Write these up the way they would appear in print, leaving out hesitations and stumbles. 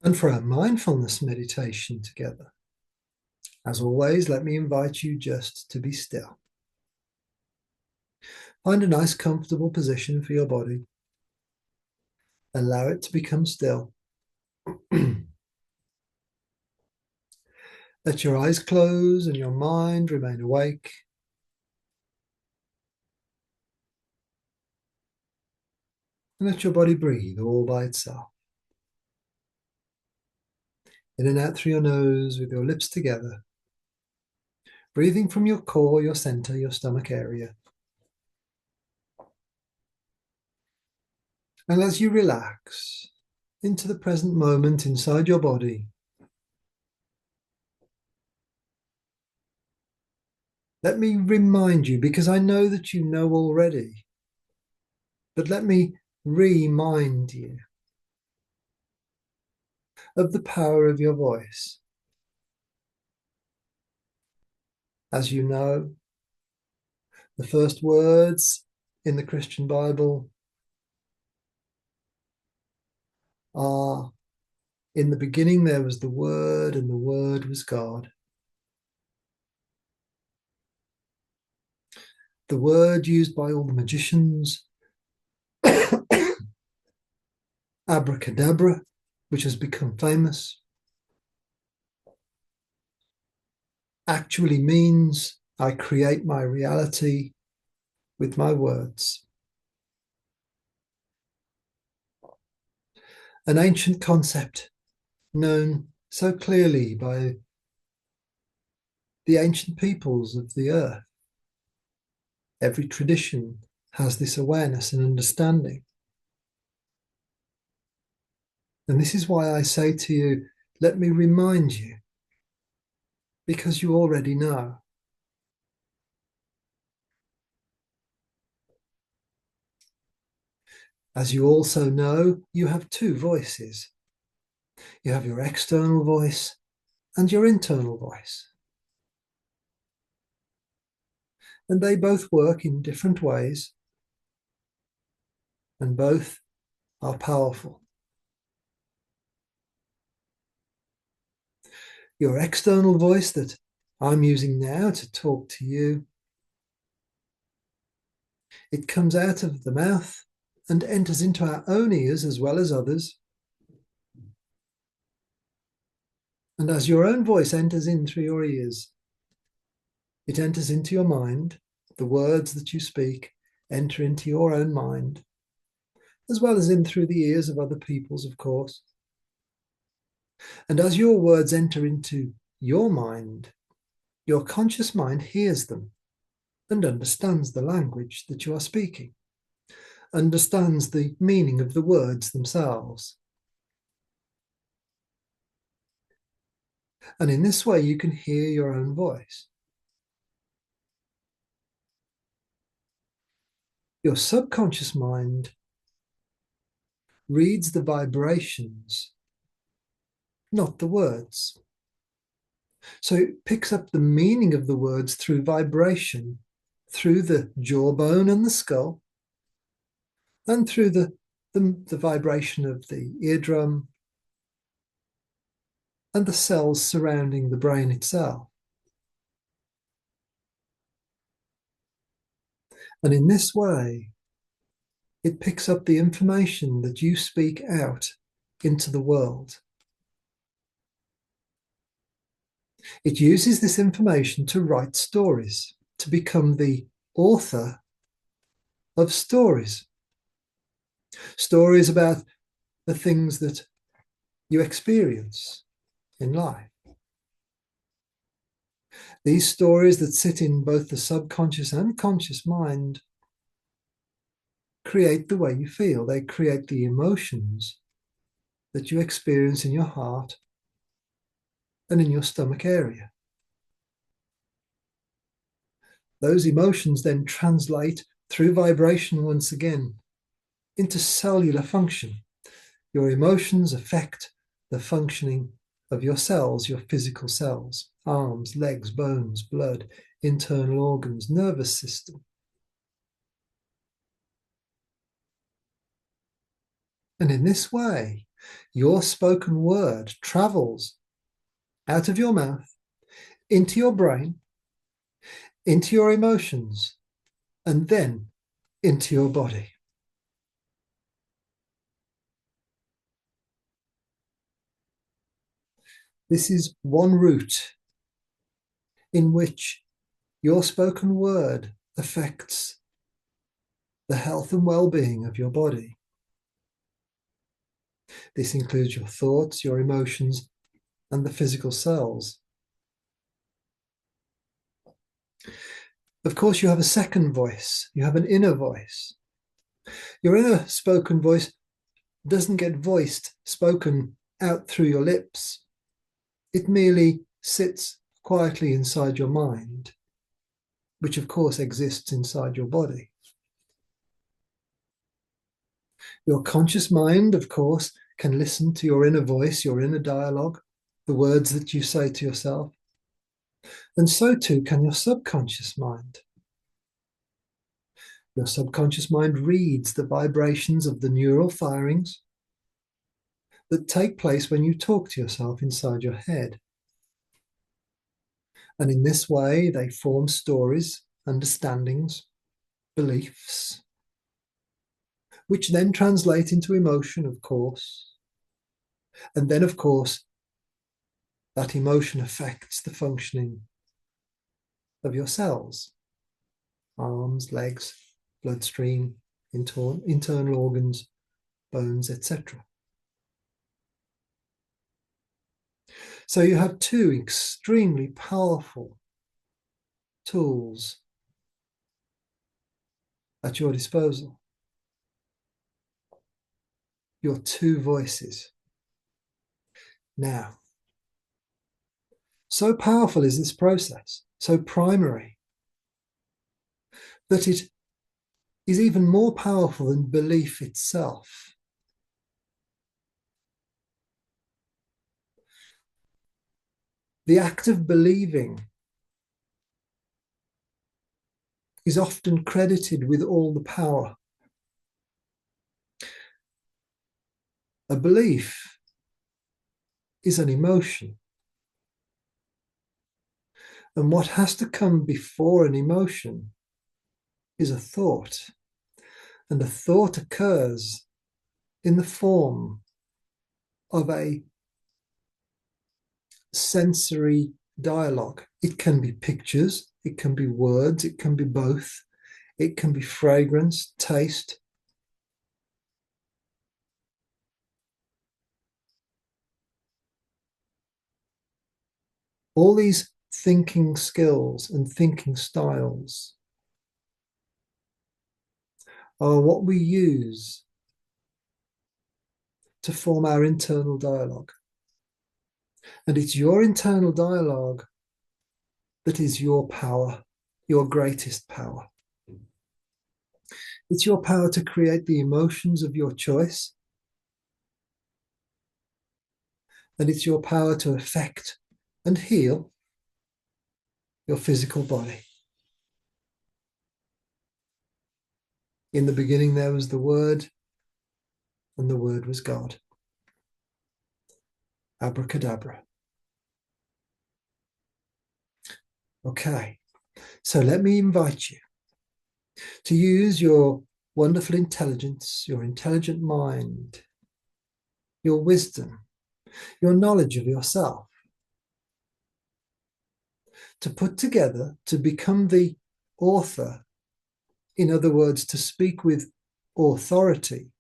and for our mindfulness meditation together. As always, let me invite you just to be still. Find a nice, comfortable position for your body. Allow it to become still. Let your eyes close and your mind remain awake. And let your body breathe all by itself. In and out through your nose with your lips together. Breathing from your core, your center, your stomach area. And as you relax into the present moment inside your body, let me remind you, because I know that you know already, but let me remind you of the power of your voice. As you know, the first words in the Christian Bible are, in the beginning there was the Word, and the Word was God. The word used by all the magicians, abracadabra, which has become famous, actually means I create my reality with my words. An ancient concept known so clearly by the ancient peoples of the earth. Every tradition has this awareness and understanding. And this is why I say to you, let me remind you, because you already know. As you also know, you have two voices. You have your external voice and your internal voice. And they both work in different ways, and both are powerful. Your external voice that I'm using now to talk to you, it comes out of the mouth and enters into our own ears as well as others. And as your own voice enters in through your ears, it enters into your mind. The words that you speak enter into your own mind, as well as in through the ears of other people's, of course. And as your words enter into your mind, your conscious mind hears them and understands the language that you are speaking, understands the meaning of the words themselves. And in this way, you can hear your own voice. Your subconscious mind reads the vibrations, not the words. So it picks up the meaning of the words through vibration, through the jawbone and the skull, and through the vibration of the eardrum and the cells surrounding the brain itself. And in this way, it picks up the information that you speak out into the world. It uses this information to write stories, to become the author of stories. Stories about the things that you experience in life. These stories that sit in both the subconscious and conscious mind create the way you feel. They create the emotions that you experience in your heart and in your stomach area. Those emotions then translate through vibration once again into cellular function. Your emotions affect the functioning of your cells, your physical cells, arms, legs, bones, blood, internal organs, nervous system. And in this way, Your spoken word travels out of your mouth, into your brain, into your emotions, and then into your body. This is one route in which your spoken word affects the health and well-being of your body. This includes your thoughts, your emotions, and the physical cells. Of course, you have a second voice. You have an inner voice. Your inner spoken voice doesn't get spoken out through your lips. It merely sits quietly inside your mind, which of course exists inside your body. Your conscious mind, of course, can listen to your inner voice, your inner dialogue, the words that you say to yourself. And so too can your subconscious mind. Your subconscious mind reads the vibrations of the neural firings that take place when you talk to yourself inside your head. And in this way, they form stories, understandings, beliefs, which then translate into emotion, of course. And then, of course, that emotion affects the functioning of your cells, arms, legs, bloodstream, internal organs, bones, etc. So you have two extremely powerful tools at your disposal. Your two voices. Now, so powerful is this process, so primary, that it is even more powerful than belief itself. The act of believing is often credited with all the power. A belief is an emotion. And what has to come before an emotion is a thought. And a thought occurs in the form of a sensory dialogue. It can be pictures, it can be words, it can be both. It can be fragrance, taste. All these thinking skills and thinking styles are what we use to form our internal dialogue. And it's your internal dialogue that is your power, your greatest power. It's your power to create the emotions of your choice. And it's your power to affect and heal your physical body. In the beginning, there was the Word, and the Word was God. Abracadabra. Okay, so let me invite you to use your wonderful intelligence, your intelligent mind, your wisdom, your knowledge of yourself, to put together, to become the author, in other words, to speak with authority,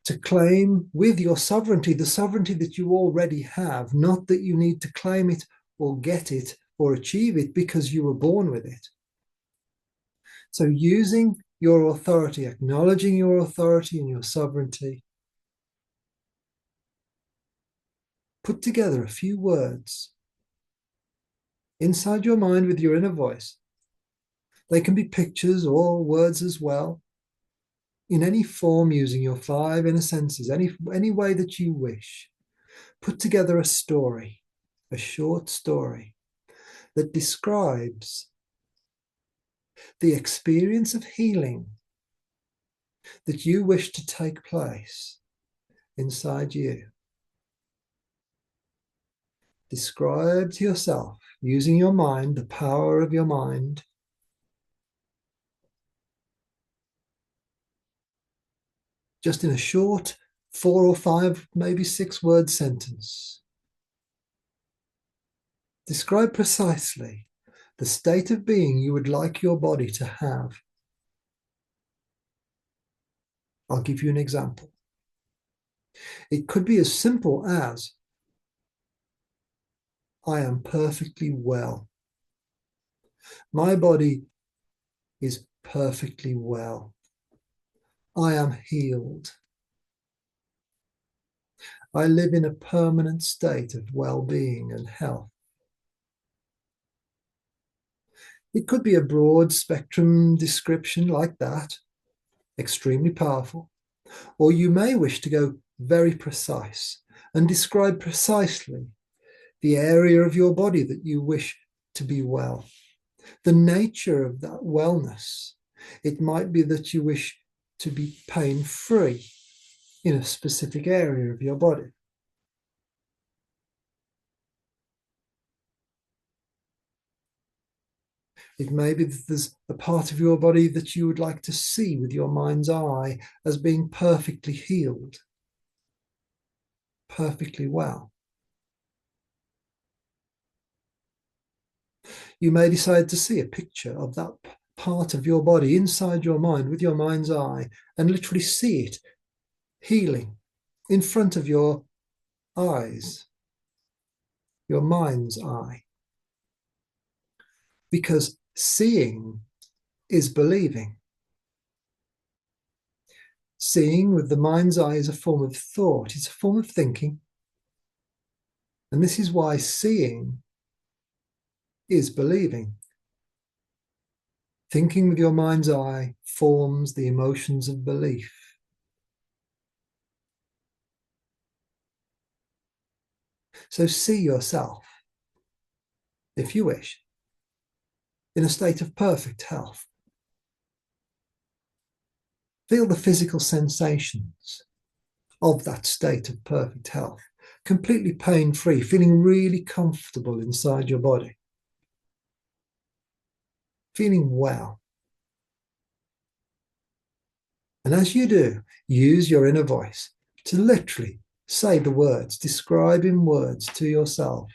to claim with your sovereignty, the sovereignty that you already have, not that you need to claim it or get it or achieve it because you were born with it. So using your authority, acknowledging your authority and your sovereignty, put together a few words inside your mind with your inner voice. They can be pictures or words as well, in any form, using your five inner senses, any way that you wish. Put together a story, a short story that describes the experience of healing that you wish to take place inside you. Describe to yourself, using your mind, the power of your mind, just in a short 4 or 5, maybe 6-word sentence. Describe precisely the state of being you would like your body to have. I'll give you an example. It could be as simple as, I am perfectly well. My body is perfectly well. I am healed. I live in a permanent state of well-being and health. It could be a broad spectrum description like that, extremely powerful. Or you may wish to go very precise and describe precisely the area of your body that you wish to be well, the nature of that wellness. It might be that you wish to be pain-free in a specific area of your body. It may be that there's a part of your body that you would like to see with your mind's eye as being perfectly healed, perfectly well. You may decide to see a picture of that part of your body inside your mind with your mind's eye and literally see it healing in front of your eyes, your mind's eye. Because seeing is believing. Seeing with the mind's eye is a form of thought, it's a form of thinking. And this is why seeing is believing. Thinking with your mind's eye forms the emotions of belief. So see yourself, if you wish, in a state of perfect health. Feel the physical sensations of that state of perfect health, completely pain-free, feeling really comfortable inside your body, feeling well. And as you do, use your inner voice to literally say the words, describe in words to yourself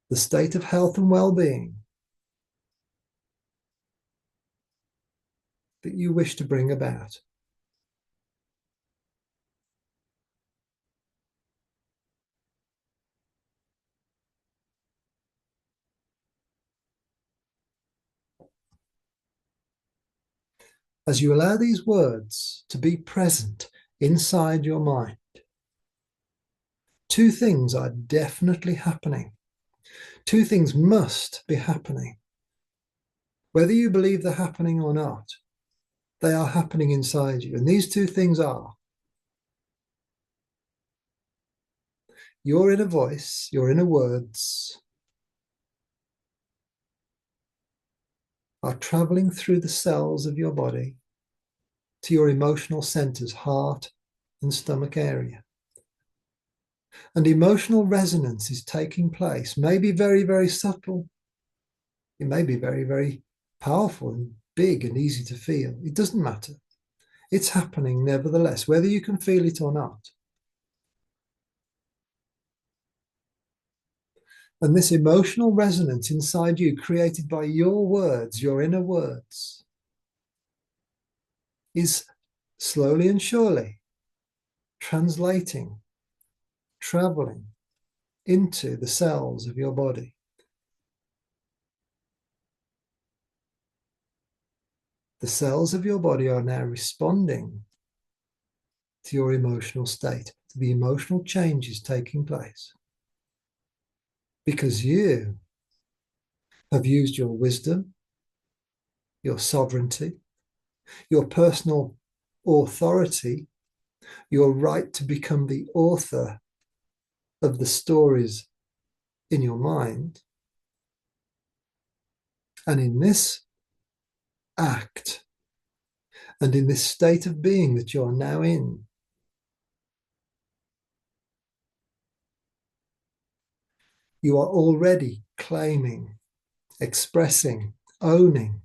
the state of health and well-being that you wish to bring about. As you allow these words to be present inside your mind, two things are definitely happening. Two things must be happening. Whether you believe they're happening or not, they are happening inside you. And these two things are your inner voice, your inner words are traveling through the cells of your body to your emotional centers, heart and stomach area. And emotional resonance is taking place, maybe very, very subtle. It may be very, very powerful and big and easy to feel. It doesn't matter. It's happening nevertheless, whether you can feel it or not. And this emotional resonance inside you, created by your words, your inner words, is slowly and surely translating, traveling into the cells of your body. The cells of your body are now responding to your emotional state, to the emotional changes taking place. Because you have used your wisdom, your sovereignty, your personal authority, your right to become the author of the stories in your mind. And in this act, And in this state of being that you are now in, you are already claiming, expressing, owning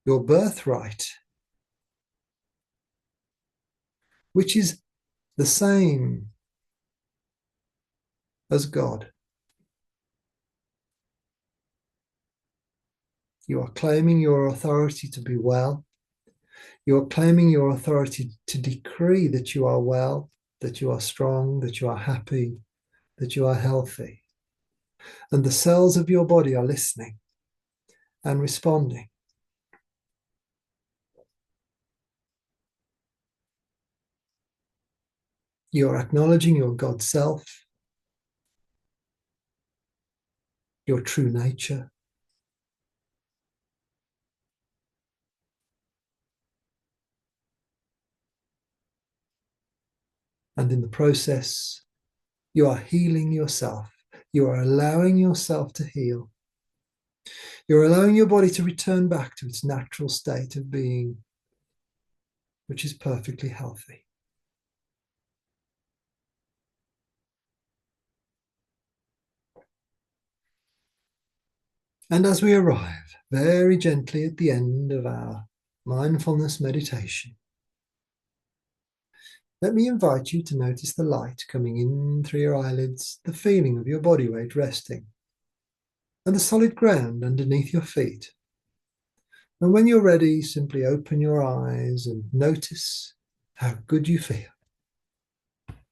your birthright, which is the same as God. You are claiming your authority to be well. You are claiming your authority to decree that you are well, that you are strong, that you are happy, that you are healthy. And the cells of your body are listening and responding. You are acknowledging your God self, your true nature. And in the process, you are healing yourself. You are allowing yourself to heal. You're allowing your body to return back to its natural state of being, which is perfectly healthy. And as we arrive very gently at the end of our mindfulness meditation, let me invite you to notice the light coming in through your eyelids, the feeling of your body weight resting, and the solid ground underneath your feet. And when you're ready, simply open your eyes and notice how good you feel.